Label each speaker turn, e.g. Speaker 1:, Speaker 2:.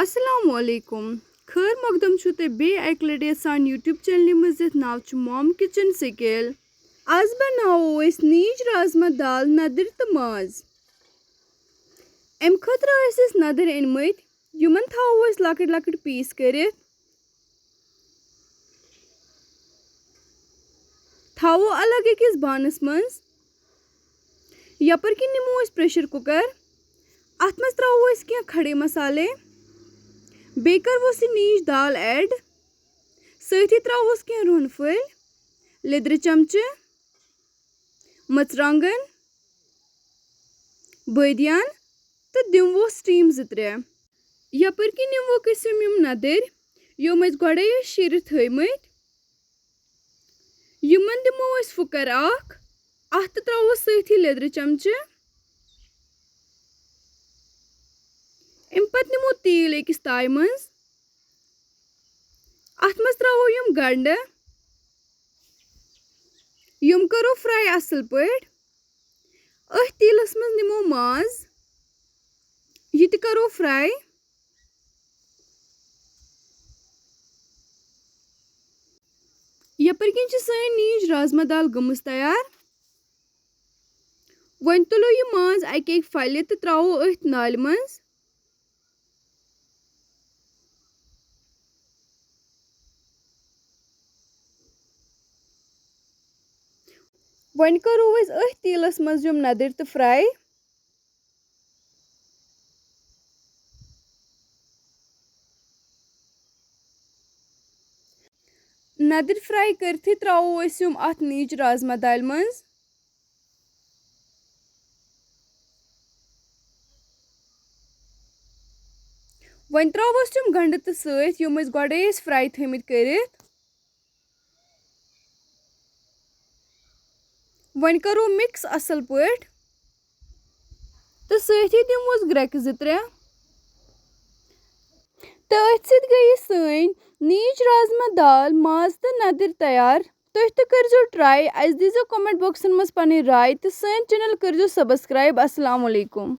Speaker 1: Assalamu alaikum. Khër maqdam chu te be ek lade san YouTube channel mazit naw chu Mom Kitchen Skill. Az banao is Neej Rajma Dal Nadru te Maaz. Em khatra is nadar inmit. Yuman thaw is lakad piece karit. Thaw alag ekis banas mans. Yapar ki nimo is pressure cooker. Atmas traw is kya khade masale. Baker was the Neej dal add. Sathi trawos kya rohn full. Lidre chamche. Matsrangan. Badiyan. Ta dimwo steam zitre. Yapar ki nimwo kisim yum nadir. Yom is gwada ya shir thaymat. Yuman dimwo is fukar ak. Ahta trawos sathi lidre chamche. Impat nimo teel ekis taai mans. Atmas trawo yum ganda. Yum karo fry asal pait. Teelas mans nimo maaz. Yiti karo fry. Yaparkin chi sain Neej Rajma dal gumus tayar. Wan tulo yu maaz ek faile te trawo naal mans. Wan karo is teelas mans yum nadir te fry. Nadir fry karthi trawo is yum at Neej Rajma dal mans. Wan trawos yum ganda te saith yum is gwada is fry thamit karit. Wan karo mix asal pait. Ta sathi dimwos grek zitre. Ta athsit gayi sain Neej Rajma dal maaz ta nadir tayar. Tuh ta karjo try. As dizo comment boxan mas pani rai. Ta sain channel karjo subscribe. Assalamu alaikum.